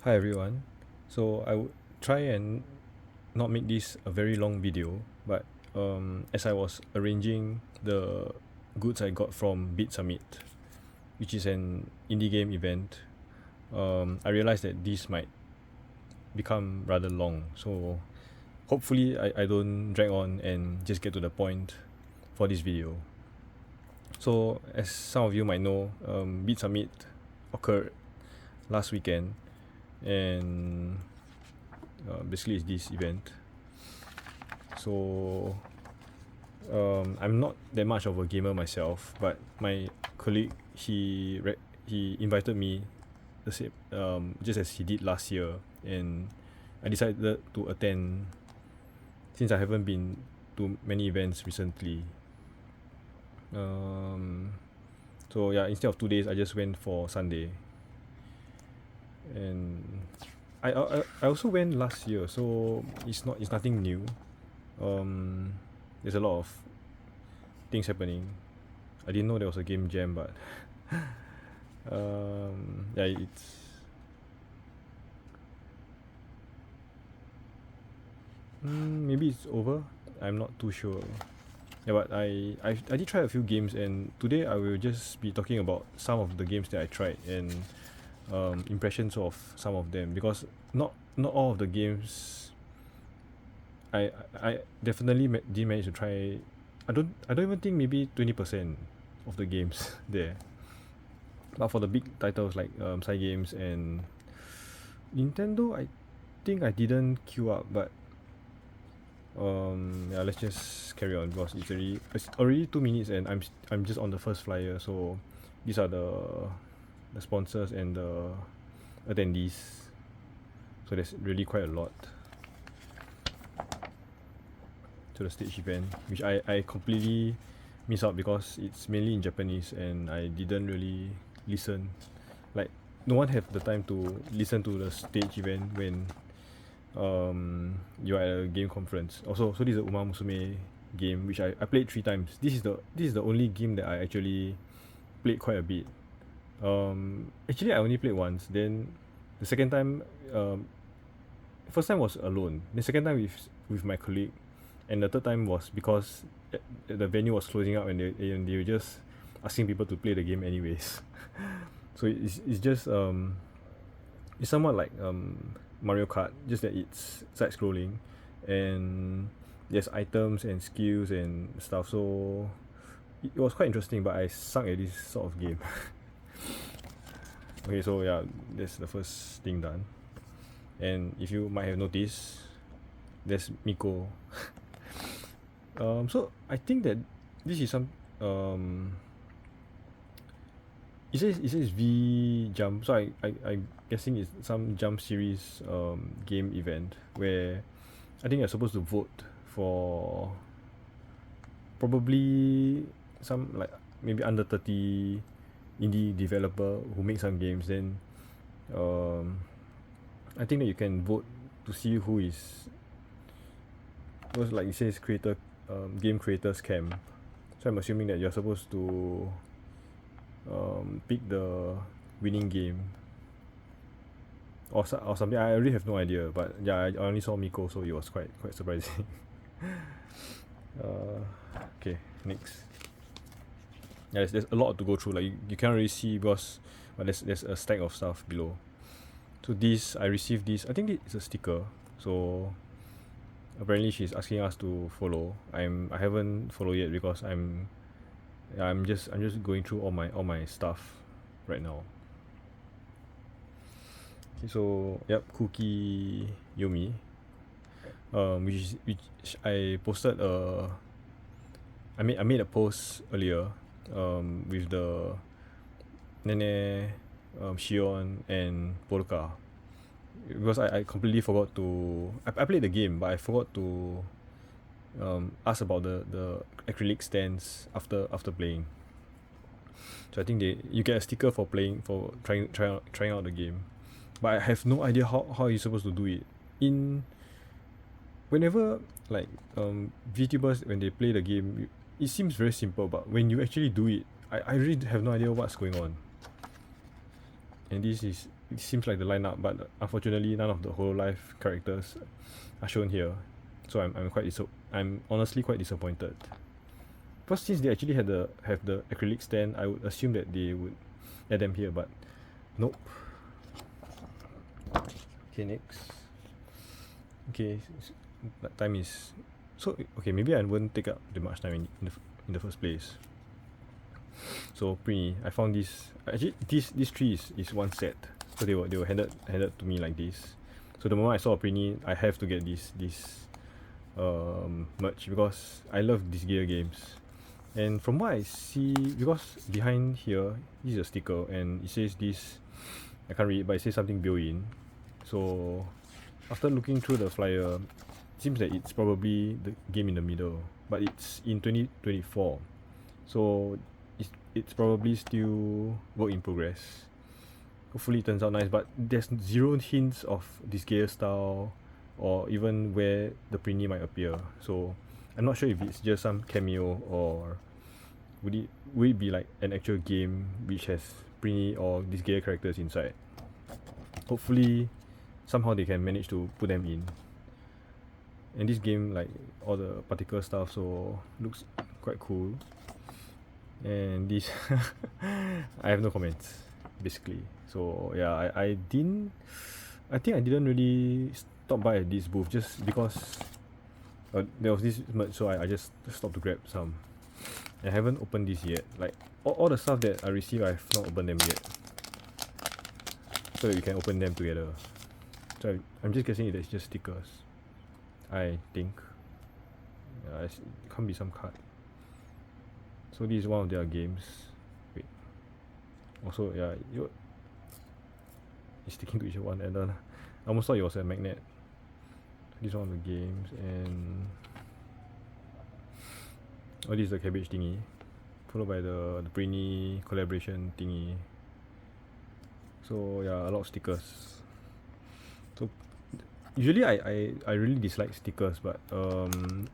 Hi everyone. So I would try and not make this a very long video, but as I was arranging the goods I got from Bitsummit, which is an indie game event, I realized that this might become rather long. So hopefully I don't drag on and just get to the point for this video. So as some of you might know, Bitsummit occurred last weekend, and basically it's this event. So I'm not that much of a gamer myself, but my colleague he invited me the same just as he did last year, and I decided to attend since I haven't been to many events recently. So yeah, instead of 2 days, I just went for Sunday, and I also went last year, so it's nothing new. There's a lot of things happening. I didn't know there was a game jam, but yeah, it's maybe it's over. I'm not too sure. Yeah, but I did try a few games, and today I will just be talking about some of the games that I tried and impressions of some of them, because not all of the games I definitely didn't manage to try. I don't even think maybe 20% of the games there. But for the big titles like side games and Nintendo, I think I didn't queue up. But yeah, let's just carry on because it's already 2 minutes and I'm just on the first flyer. So these are the sponsors and the attendees. So there's really quite a lot to the stage event, which I completely miss out because it's mainly in Japanese and I didn't really listen. Like, no one have the time to listen to the stage event when you're at a game conference. Also, so this is the Uma Musume game which I played 3 times. This is the only game that I actually played quite a bit. Actually I only played once. Then the second time, first time was alone. The second time with my colleague, and the third time was because the venue was closing up and they were just asking people to play the game anyways. So it's just it's somewhat like Mario Kart, just that it's side scrolling, and there's items and skills and stuff. So it was quite interesting, but I suck at this sort of game. Okay, so yeah, that's the first thing done. And if you might have noticed, there's Miko. So I think that this is some it says V Jump, so I'm guessing it's some Jump series game event where I think you're supposed to vote for probably some like maybe under 30 indie developer who make some games. Then um I think that you can vote to see who is, because like it says creator game creators camp. So I'm assuming that you're supposed to pick the winning game or something. I really have no idea, but yeah, I only saw Miko, so it was quite surprising. uh, okay, next. Yeah, there's a lot to go through. Like you can't really see because, but there's a stack of stuff below. So this I received this. I think it's a sticker. So apparently she's asking us to follow. I haven't followed yet because I'm just going through all my stuff right now. Okay, so yep, Cookie Yomi, which I posted I made a post earlier, with the Nene, Shion and Polka, because I completely forgot to I played the game, but I forgot to ask about the acrylic stands after playing. So I think you get a sticker for trying out the game, but I have no idea how you're supposed to do it. In whenever like VTubers, when they play the game, it seems very simple, but when you actually do it, I really have no idea what's going on. And it seems like the lineup, but unfortunately none of the Hololive characters are shown here. So I'm honestly quite disappointed. Because since they actually have the acrylic stand, I would assume that they would add them here, but nope. Okay, next. Okay, time is so okay. Maybe I won't take up too much time in the first place. So Prini, I found this. Actually, this tree is one set. So they were handed to me like this. So the moment I saw a Prini, I have to get this merch because I love these gear games. And from what I see, because behind here, this is a sticker and it says this. I can't read it, but it says something built in. So after looking through the flyer, it seems that it's probably the game in the middle, but it's in 2024. So it's probably still work in progress. Hopefully it turns out nice, but there's zero hints of this gear style or even where the Prini might appear. So I'm not sure if it's just some cameo or would it be like an actual game which has Prini or these gear characters inside. Hopefully somehow they can manage to put them in. And this game, like all the particle stuff, so looks quite cool. And this I have no comments basically. So yeah, I think I didn't really stop by at this booth just because there was this merch, so I just stopped to grab some. I haven't opened this yet. Like all the stuff that I received, I've not opened them yet, so that we can open them together. So I'm just guessing it's just stickers, I think. It can't be some card. So this is one of their games. Wait. Also, yeah, it's sticking to each one, and then I almost thought it was a magnet. This is one of the games, and this is the cabbage thingy, followed by the Prini collaboration thingy. So yeah, a lot of stickers. So usually I really dislike stickers, but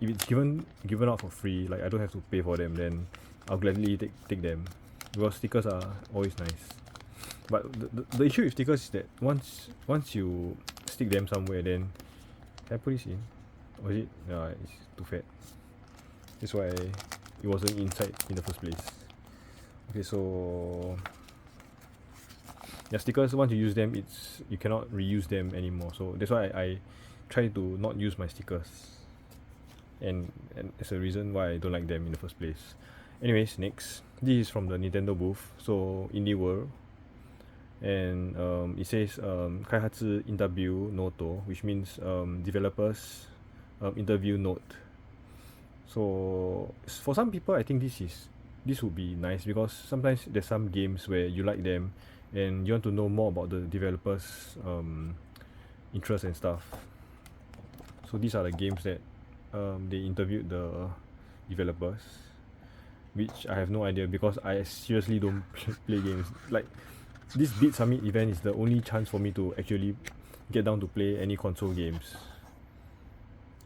if it's given out for free, like I don't have to pay for them, then I'll gladly take them, because stickers are always nice. But the issue with stickers is that once you stick them somewhere, then can I put this in? Or is it? Yeah, it's too fat. That's why it wasn't inside in the first place. Okay, so yeah, stickers, once you use them, you cannot reuse them anymore. So that's why I try to not use my stickers, and it's a reason why I don't like them in the first place. Anyways, next, this is from the Nintendo booth, so Indie World, and it says 开発 interview note, which means developers interview note. So for some people, I think this would be nice, because sometimes there's some games where you like them and you want to know more about the developers' interests and stuff. So these are the games that they interviewed the developers, which I have no idea, because I seriously don't play games. Like, this Bitsummit event is the only chance for me to actually get down to play any console games.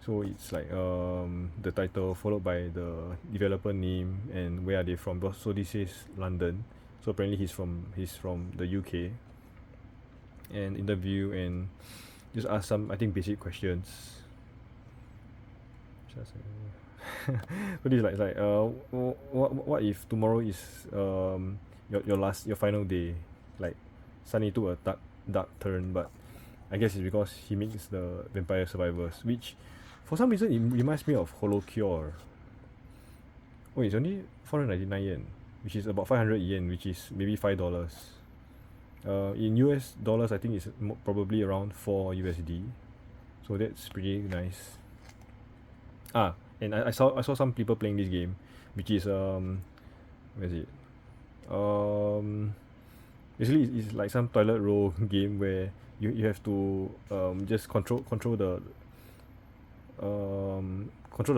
So it's like the title followed by the developer name and where are they from. So this is London, so apparently he's from the UK. And interview and just ask some, I think, basic questions. Just so this is like what if tomorrow is your final day, like suddenly took a dark turn, but I guess it's because he makes the Vampire Survivors, which for some reason it reminds me of Holo Cure. Oh, it's only 499 yen, which is about 500 yen, which is maybe $5. In US dollars, I think it's probably around 4 USD. So that's pretty nice. And I saw some people playing this game, which is where is it? Basically it's like some toilet roll game where you have to just control the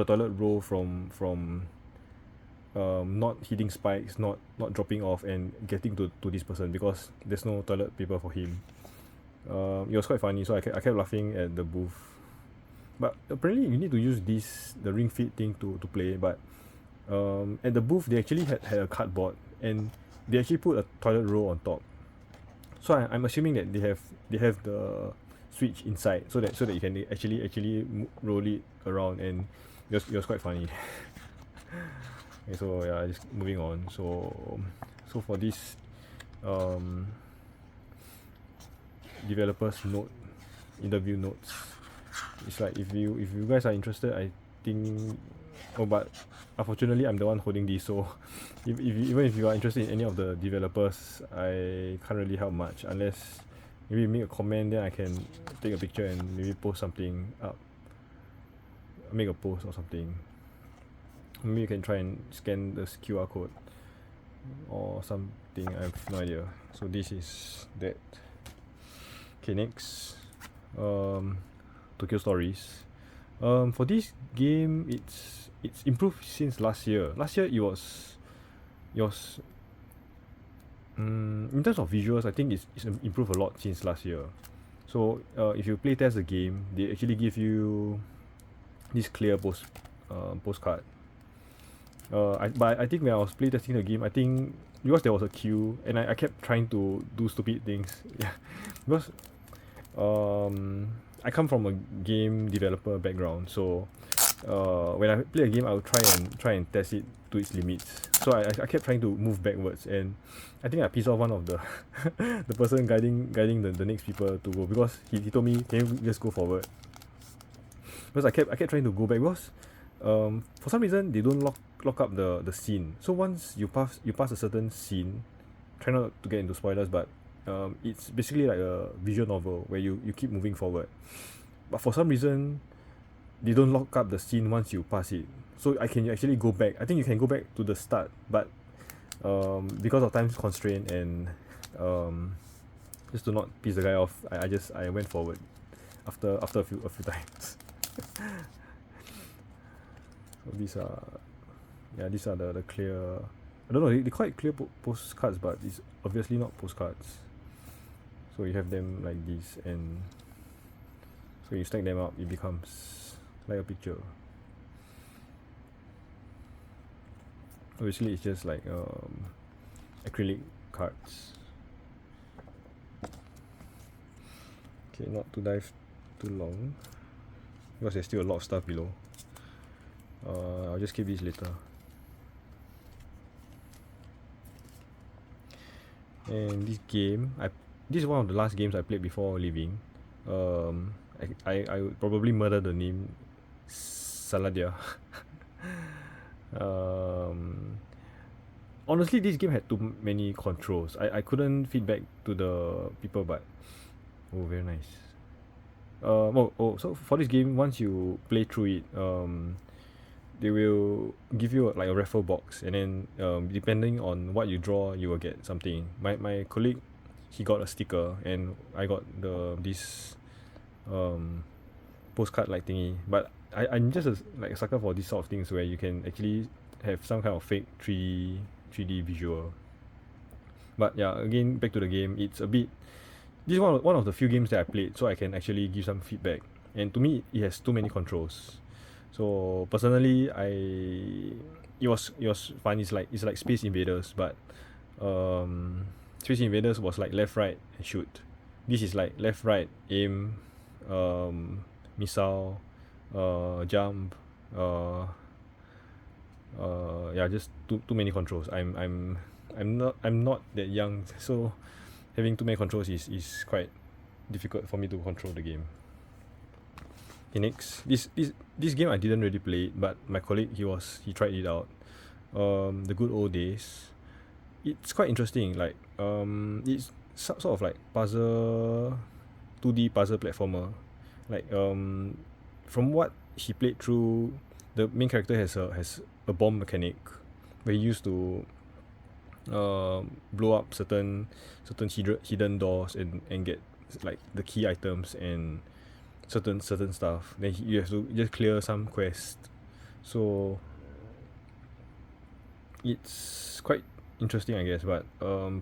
toilet roll from not hitting spikes, not dropping off, and getting to this person, because there's no toilet paper for him. It was quite funny, so I kept laughing at the booth. But apparently you need to use the ring fit thing to play. But at the booth they actually had a cardboard, and they actually put a toilet roll on top. So I'm assuming that they have the switch inside, so that you can actually roll it around, and it was quite funny. Okay, so yeah, just moving on. So for this um, developers note, interview notes, it's like if you guys are interested, I think. Oh, but unfortunately, I'm the one holding this. So, even if you are interested in any of the developers, I can't really help much unless maybe you make a comment, then I can take a picture and maybe post something up, make a post or something. Maybe you can try and scan this QR code or something. I have no idea. So this is that. Okay, next, Tokyo Stories. For this game, it's improved since last year. Last year it was in terms of visuals, I think it's improved a lot since last year. So if you play test the game, they actually give you this clear postcard. But I think when I was playtesting the game, I think because there was a queue and I kept trying to do stupid things. Yeah, because I come from a game developer background, so when I play a game, I will try and test it to its limits. So I kept trying to move backwards, and I think I pissed off one of the the person guiding the next people to go, because he told me, can you just go forward? Because I kept trying to go back, because for some reason they don't lock up the scene. So once you pass a certain scene, try not to get into spoilers, but it's basically like a visual novel where you keep moving forward. But for some reason, they don't lock up the scene once you pass it. So I can actually go back. I think you can go back to the start, but because of time constraint and just to not piss the guy off, I went forward after a few times. So these are the clear. I don't know. They call it clear postcards, but it's obviously not postcards. So you have them like this, and so you stack them up, it becomes like a picture. Obviously, it's just like acrylic cards. Okay, not to dive too long, because there's still a lot of stuff below. I'll just keep these later. And this game, this is one of the last games I played before leaving. I would probably murder the name Saladia. Honestly, this game had too many controls. I couldn't feedback to the people, but oh, very nice. So for this game, once you play through it, they will give you like a raffle box, and then depending on what you draw, you will get something. My colleague, he got a sticker, and I got this postcard like thingy. But I'm just like a sucker for these sort of things where you can actually have some kind of fake 3D visual. But yeah, again, back to the game, it's a bit. This is one of the few games that I played, so I can actually give some feedback. And to me, it has too many controls. So personally, it was fun. It's like Space Invaders, but Space Invaders was like left, right, and shoot. This is like left, right, aim, missile, jump, yeah, just too many controls. I'm not that young, so having too many controls is quite difficult for me to control the game. Okay, next, this game I didn't really play it, but my colleague, he tried it out. The Good Old Days. It's quite interesting. Like it's sort of like puzzle, 2D puzzle platformer. Like from what he played through, the main character has a bomb mechanic where he used to blow up certain hidden doors and get like the key items and certain stuff. Then you have to just clear some quest. So it's quite interesting, I guess. But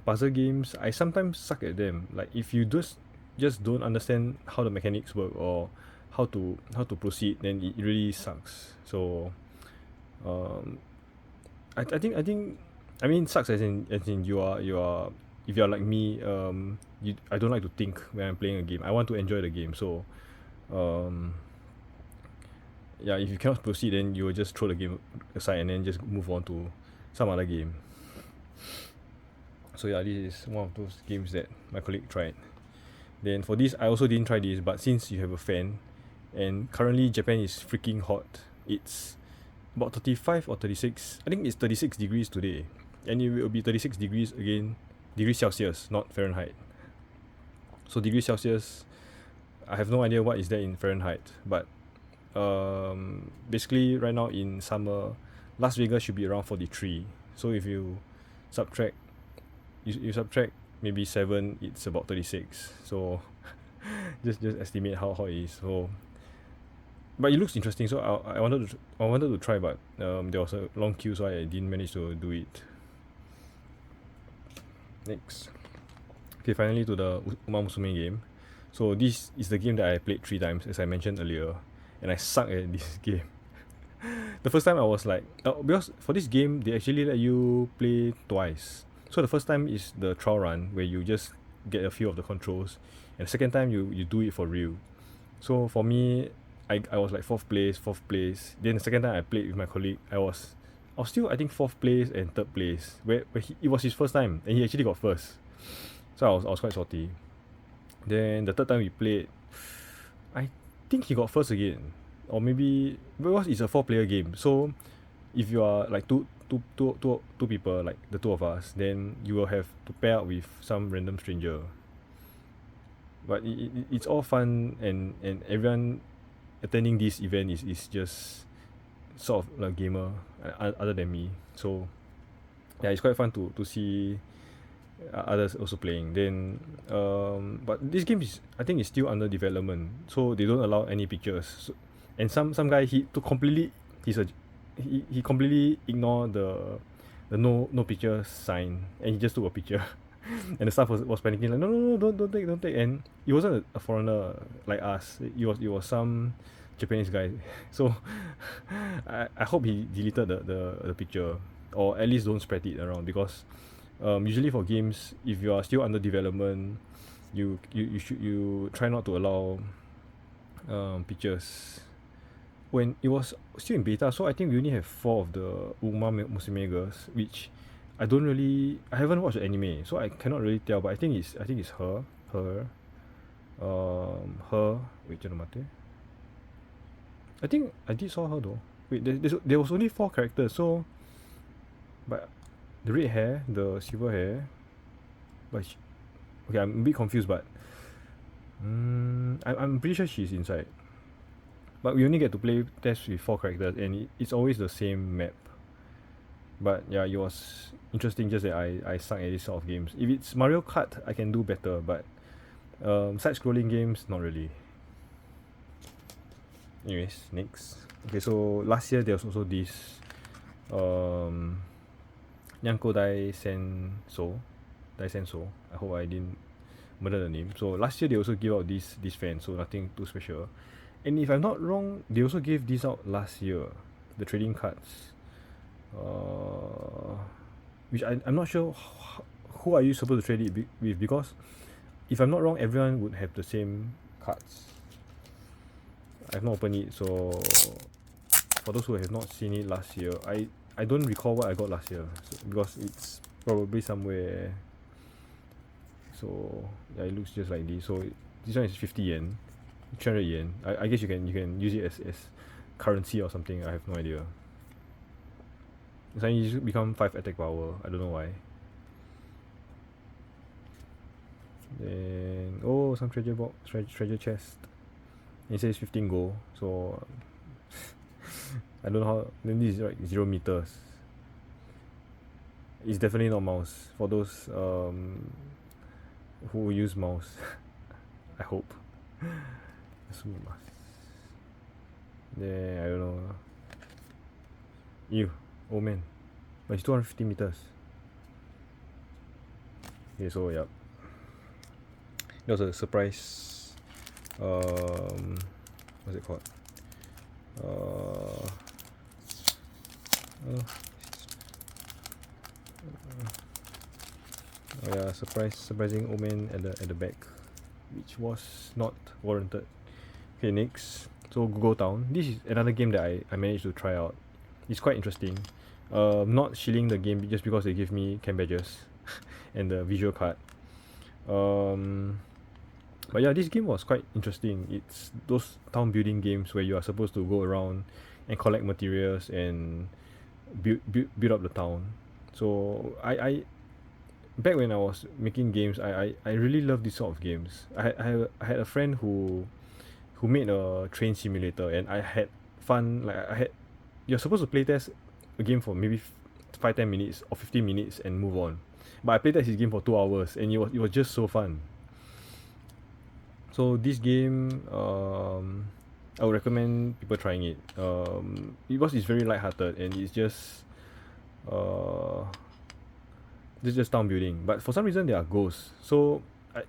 puzzle games, I sometimes suck at them. Like if you just don't understand how the mechanics work or how to proceed, then it really sucks. So I think I mean sucks as in you are if you're like me, I don't like to think when I'm playing a game. I want to enjoy the game. So um, yeah, if you cannot proceed, then you will just throw the game aside and then just move on to some other game. So yeah, this is one of those games that my colleague tried. Then for this, I also didn't try this, but since you have a fan, and currently Japan is freaking hot. It's about 35 or 36. I think it's 36 degrees today, and it will be 36 degrees again, degrees Celsius, not Fahrenheit. So degrees Celsius, I have no idea what is that in Fahrenheit, but basically right now in summer, Las Vegas should be around 43. So if you subtract, you subtract maybe 7, it's about 36. So just estimate how hot it is. So but it looks interesting, so I wanted to try, but there was a long queue, so I didn't manage to do it. Next, okay, finally to the Uma Musume game. So this is the game that I played 3 times, as I mentioned earlier, and I suck at this game. The first time I was like, because for this game they actually let you play twice. So the first time is the trial run where you just get a feel of the controls, and the second time you do it for real. So for me, I was like fourth place. Then the second time I played with my colleague, I was still, I think, fourth place and third place. Where it was his first time and he actually got first. So I was quite salty. Then the third time we played, I think he got first again, or maybe because it's a 4-player game. So if you are like two people, like the two of us, then you will have to pair up with some random stranger. But it's all fun, and everyone attending this event is just sort of a gamer other than me. So yeah, it's quite fun to see others also playing. Then but this game is, I think, is still under development, so they don't allow any pictures. So, and some guy, he completely ignored the no picture sign, and he just took a picture. And the staff was panicking, like, no, don't take. And it wasn't a foreigner like us. It was some Japanese guy. So I hope he deleted the picture, or at least don't spread it around, because usually for games, if you are still under development, you try not to allow pictures. When it was still in beta, so I think we only have 4 of the Uma Musume girls, which I haven't watched the anime, so I cannot really tell, but I think it's her. Wait, jangan mati. I think I did saw her though. Wait, there was only 4 characters, so, but the red hair, the silver hair, but okay, I'm a bit confused, but I'm pretty sure she's inside. But we only get to play tests with 4 characters, and it's always the same map. But yeah, it was interesting, just that I suck at this sort of games. If it's Mario Kart, I can do better, but side-scrolling games, not really. Anyways, next. Okay, so last year there was also this Nyanko Dai Senso. I hope I didn't murder the name. So last year they also gave out this fan, so nothing too special. And if I'm not wrong, they also gave this out last year, the trading cards. Which I'm not sure who are you supposed to trade it with, because if I'm not wrong, everyone would have the same cards. I've not opened it, so for those who have not seen it last year, I don't recall what I got last year, so, because it's probably somewhere. So yeah, it looks just like this. So this one is 50 yen, 300 yen. I guess you can use it as currency or something. I have no idea. Suddenly you become 5 attack power. I don't know why. Then some treasure box, treasure chest. It says 15 gold. So I don't know how. Then this is like 0 meters. It's definitely not mouse for those who use mouse. I hope. Then I don't know. Ew. Oh man, but it's 250 meters. Okay, so yeah, that was a surprise. What's it called? Oh yeah, surprising omen at the back, which was not warranted. Okay, next. So Google Town. This is another game that I managed to try out. It's quite interesting. Not shilling the game just because they give me cam badges and the visual card. Um, but yeah, this game was quite interesting. It's those town building games where you are supposed to go around and collect materials and build up the town. So I back when I was making games, I really love this sort of games. I had a friend who made a train simulator, and I had fun. Like I had, you're supposed to playtest a game for maybe 5-10 minutes or 15 minutes and move on. But I playtest his game for 2 hours, and it was just so fun. So this game, I would recommend people trying it. Because it's very light-hearted and it's just uh, this is just town building. But for some reason, there are ghosts, so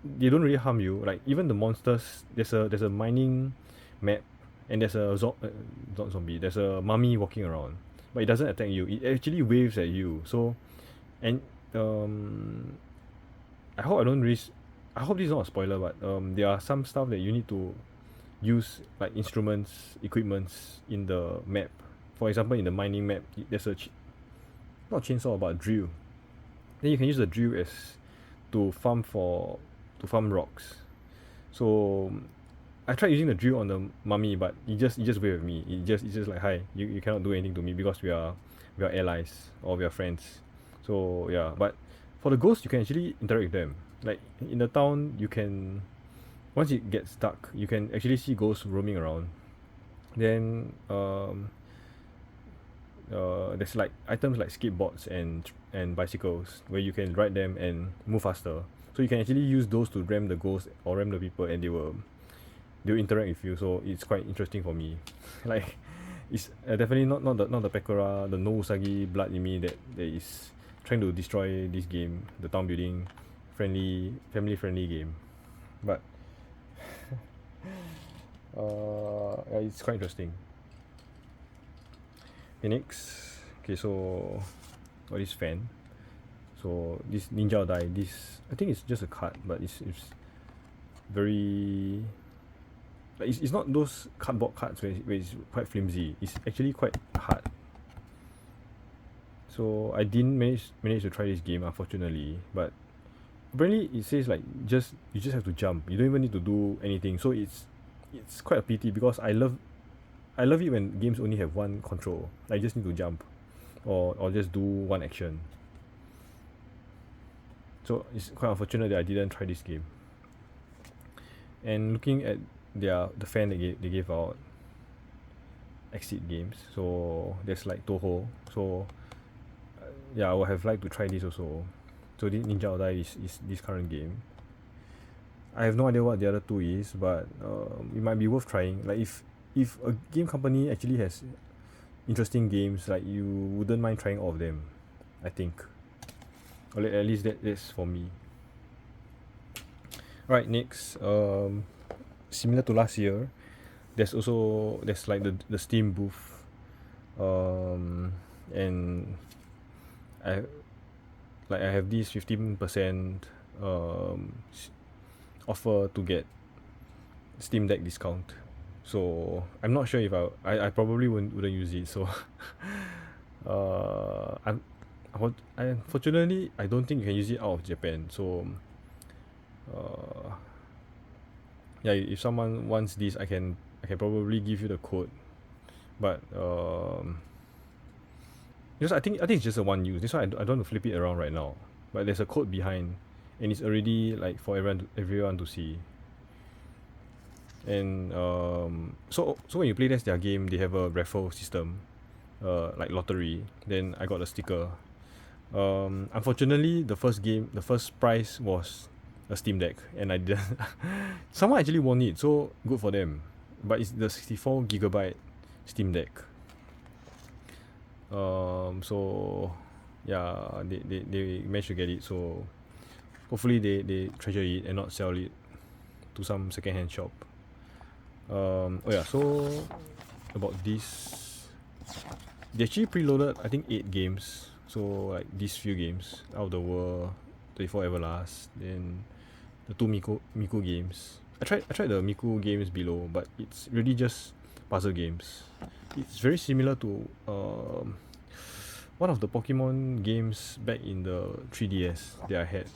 they don't really harm you. Like even the monsters, there's a mining map, and there's a not zombie. There's a mummy walking around, but it doesn't attack you. It actually waves at you. So, and um, I hope I don't risk. I hope this is not a spoiler, but there are some stuff that you need to use, like instruments, equipments in the map. For example, in the mining map, there's a not chainsaw but a drill. Then you can use the drill as to farm rocks. So I tried using the drill on the mummy, but it just waved at me. It's just like, hi, you cannot do anything to me because we are allies or we are friends. So yeah, but for the ghosts you can actually interact with them. Like in the town, you can, once it gets dark, you can actually see ghosts roaming around. Then there's like items like skateboards and bicycles where you can ride them and move faster. So you can actually use those to ram the ghosts or ram the people, and they will interact with you. So it's quite interesting for me. Like it's definitely not the Pekora, the no Usagi blood in me that is trying to destroy this game, the town building family friendly game. But yeah, it's quite interesting. Okay, next. Okay, so got this fan. So this Ninja Die, this I think it's just a card, but it's very, like it's not those cardboard cards where it's quite flimsy. It's actually quite hard. So I didn't manage to try this game, unfortunately, but apparently it says like you just have to jump. You don't even need to do anything. So it's quite a pity because I love it when games only have one control. I just need to jump or just do one action. So it's quite unfortunate that I didn't try this game. And looking at the fan they gave out, Exit Games. So there's like Toho. So yeah, I would have liked to try this also. So this Ninja Die is this current game. I have no idea what the other two is, but it might be worth trying. Like if a game company actually has interesting games, like you wouldn't mind trying all of them, I think. Or at least that's for me. Right, next. Similar to last year, there's like the Steam booth, and I I have this 15% offer to get Steam Deck discount. So I'm not sure if I probably wouldn't use it. So unfortunately I don't think you can use it out of Japan. So uh, yeah, if someone wants this, I can probably give you the code. But because I think it's just a one use. This one I don't want to flip it around right now. But there's a code behind, and it's already like for everyone to see. And so when you play their game, they have a raffle system, like lottery. Then I got a sticker. Unfortunately, the first prize was a Steam Deck, and I didn't. Someone actually won it, so good for them. But it's the 64 GB Steam Deck. So yeah, they managed to get it. So hopefully they treasure it and not sell it to some secondhand shop. Oh yeah, so about this, they actually preloaded I think 8 games. So like these few games out of the 24 Everlast, then the two Miku games. I tried the Miku games below, but it's really just puzzle games. It's very similar to one of the Pokemon games back in the 3DS that I had.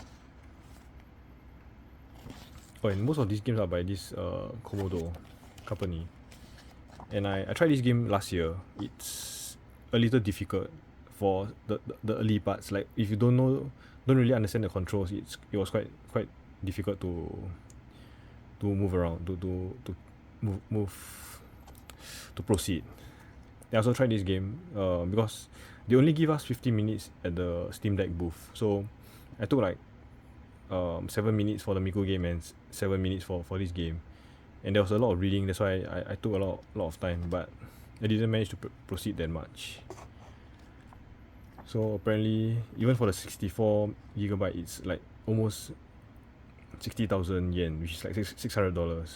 Oh, and most of these games are by this Komodo company. And I tried this game last year. It's a little difficult for the early parts. Like if you don't really understand the controls, it was quite difficult to move around, to move to proceed. I also tried this game because they only give us 15 minutes at the Steam Deck booth. So I took like 7 minutes for the Miku game and 7 minutes for this game. And there was a lot of reading, that's why I took a lot of time, but I didn't manage to proceed that much. So apparently, even for the 64GB, it's like almost 60,000 yen, which is like $600.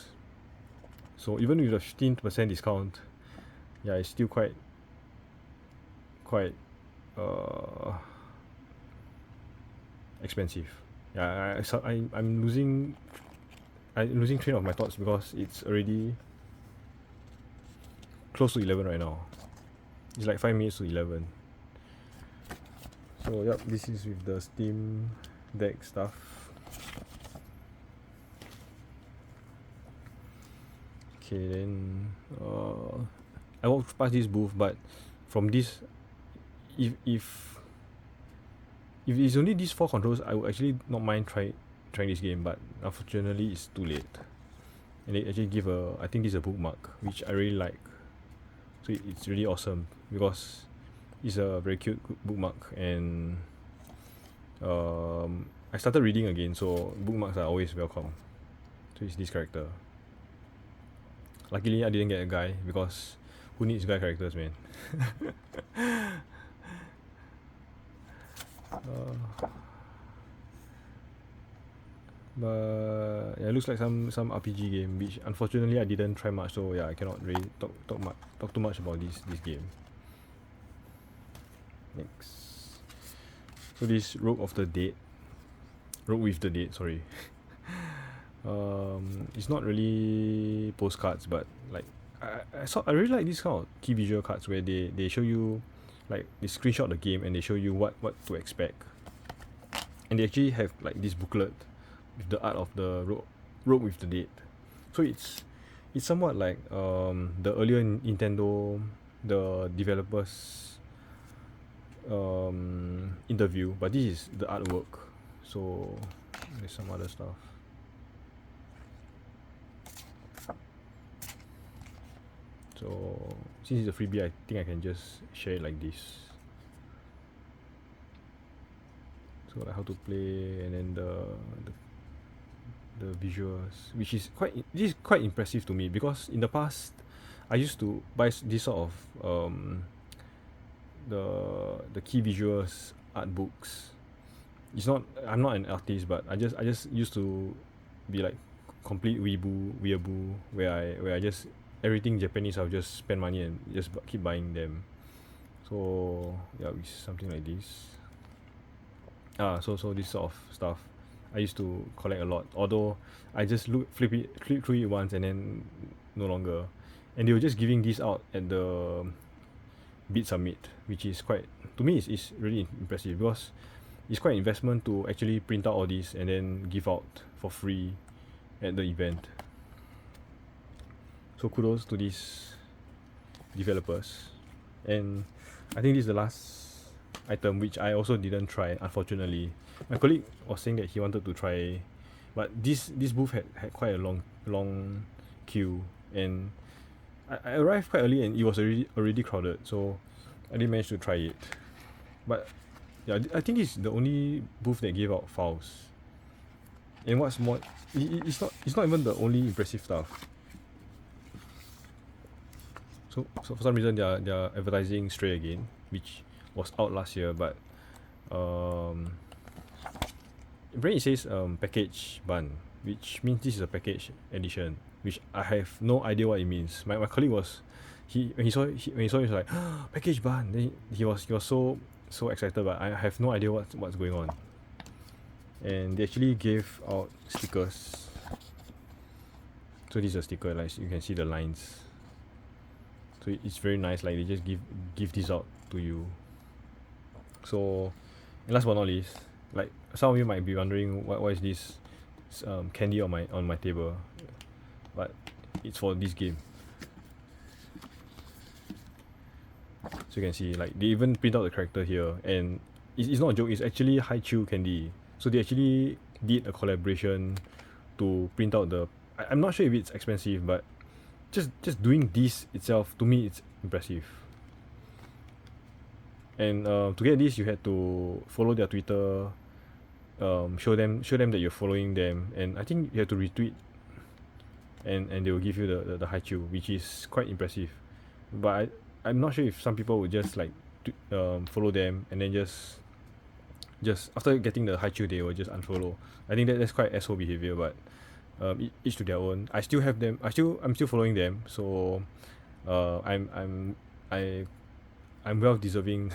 So even with a 15% discount, yeah, it's still quite expensive. Yeah, I'm losing train of my thoughts because it's already close to 11 right now. It's like 5 minutes to 11. So yep, this is with the Steam Deck stuff. Okay, then I walked past this booth, but from this, if it's only these 4 controls, I would actually not mind trying this game, but unfortunately it's too late. And they actually give I think this is a bookmark, which I really like. So it's really awesome because it's a very cute bookmark, and I started reading again, so bookmarks are always welcome. So it's this character. Luckily I didn't get a guy, because who needs guy characters, man? But yeah, it looks like some RPG game, which unfortunately I didn't try much, so yeah, I cannot really talk too much about this game. Next, so this Rogue with the Dead, sorry. It's not really postcards, but like I really like this kind of key visual cards where they show you, like they screenshot the game and they show you what to expect, and they actually have like this booklet with the art of the Rogue with the Dead. So it's somewhat like the earlier Nintendo, the developers interview, but this is the artwork. So there's some other stuff. So since it's a freebie, I think I can just share it like this. So like how to play, and then the visuals, which is quite impressive to me, because in the past I used to buy this sort of the key visuals art books. I'm not an artist, but I just used to be like complete weeaboo, where I just, everything Japanese, I'll just spend money and just keep buying them. So yeah, it's something like this. So this sort of stuff I used to collect a lot, although I just flip through it once and then no longer. And they were just giving this out at the Bitsummit, which is quite, to me, it's really impressive, because it's quite an investment to actually print out all these and then give out for free at the event. So kudos to these developers. And I think this is the last item, which I also didn't try, unfortunately. My colleague was saying that he wanted to try, but this booth had quite a long queue, and I arrived quite early and it was already crowded, so I didn't manage to try it. But yeah, I think it's the only booth that gave out files. And what's more, it's not even the only impressive stuff. So for some reason they're advertising Stray again, which was out last year, but it says package ban, which means this is a package edition, which I have no idea what it means. My colleague was, when he saw it, he was like, package ban. Then he was so excited, but I have no idea what's going on. and they actually gave out stickers. So this is a sticker, like you can see the lines. So it's very nice, like they just give this out to you. So, and last but not least, like some of you might be wondering what is this candy on my table, but it's for this game. So you can see, like they even print out the character here, and it's not a joke. It's actually high chew candy. So they actually did a collaboration to print out the. I'm not sure if it's expensive, but just doing this itself, to me it's impressive. And to get this, you had to follow their Twitter, show them that you're following them, and I think you have to retweet, and they will give you the haichu, which is quite impressive. But I'm not sure if some people would just like follow them and then just after getting the haichu they will just unfollow. I think that's quite asshole behavior, but each to their own. I'm still following them, so I'm well deserving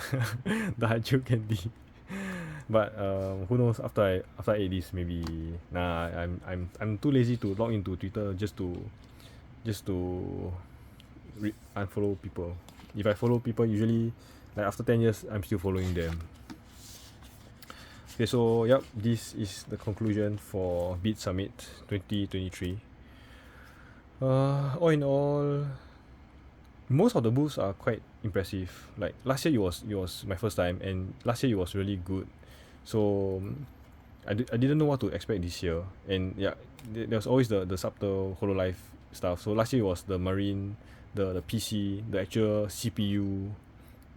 the haichu candy. But who knows, after I ate this, maybe I'm too lazy to log into Twitter just to unfollow people. If I follow people, usually like after 10 years I'm still following them. Okay, so yep, this is the conclusion for Bitsummit 2023. All in all, most of the booths are quite impressive. Like last year it was my first time, and last year it was really good. So I didn't know what to expect this year, and yeah, there was always the subtle Hololive stuff. So last year it was the Marine, the PC, the actual CPU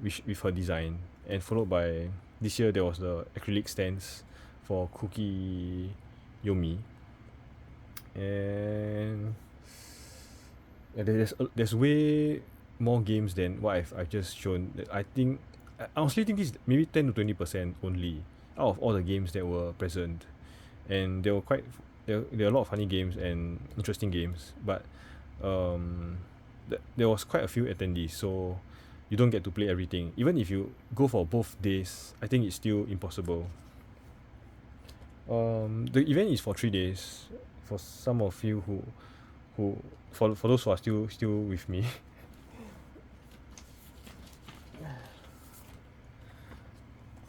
with her design, and followed by this year there was the acrylic stands for Cookie Yomi, and yeah, there's way more games than what I've just shown. I think I honestly think this is maybe 10 to 20% only out of all the games that were present, and there were a lot of funny games and interesting games, but there was quite a few attendees, so you don't get to play everything. Even if you go for both days, I think it's still impossible. The event is for 3 days. For some of you who for those who are still with me.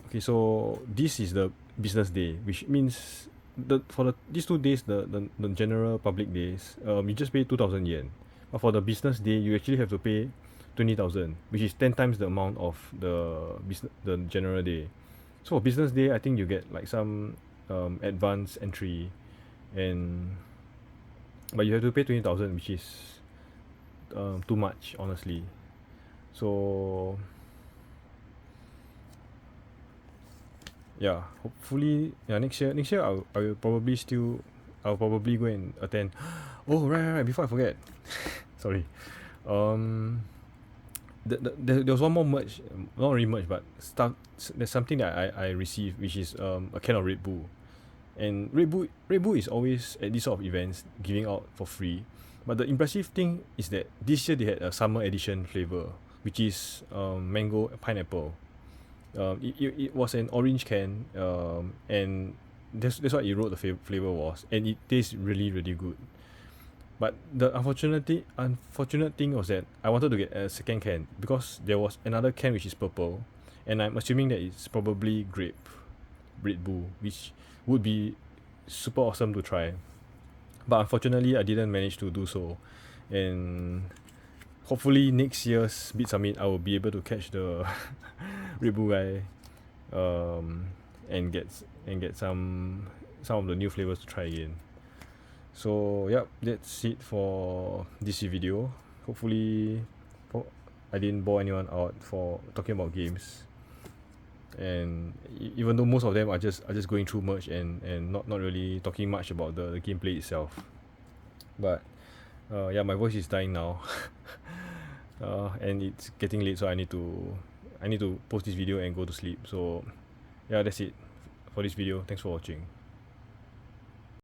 Okay, so this is the business day, which means these 2 days, the general public days, you just pay 2,000 yen. But for the business day, you actually have to pay 20,000, which is 10 times the amount of the general day. So for business day, I think you get like some advanced entry, but you have to pay 20,000, which is too much, honestly. So yeah, hopefully, yeah, next year I'll probably go and attend. Oh, right, before I forget. Sorry. There was one more merch, not really merch, but stuff. There's something that I received, which is a can of Red Bull. And Red Bull is always at these sort of events giving out for free. But the impressive thing is that this year they had a summer edition flavor, which is mango pineapple. It was an orange can, and that's what it wrote the flavor was, and it tastes really really good. But the unfortunate thing was that I wanted to get a second can because there was another can which is purple, and I'm assuming that it's probably grape Red Bull, which would be super awesome to try. But unfortunately, I didn't manage to do so, and hopefully next year's Bitsummit I will be able to catch the Red Bull guy, and get some of the new flavors to try again. So yep, that's it for this video. Hopefully I didn't bore anyone out for talking about games, and even though most of them are just going through merch and not really talking much about the gameplay itself. But yeah, my voice is dying now. And it's getting late, so I need to post this video and go to sleep. So yeah, that's it for this video. Thanks for watching.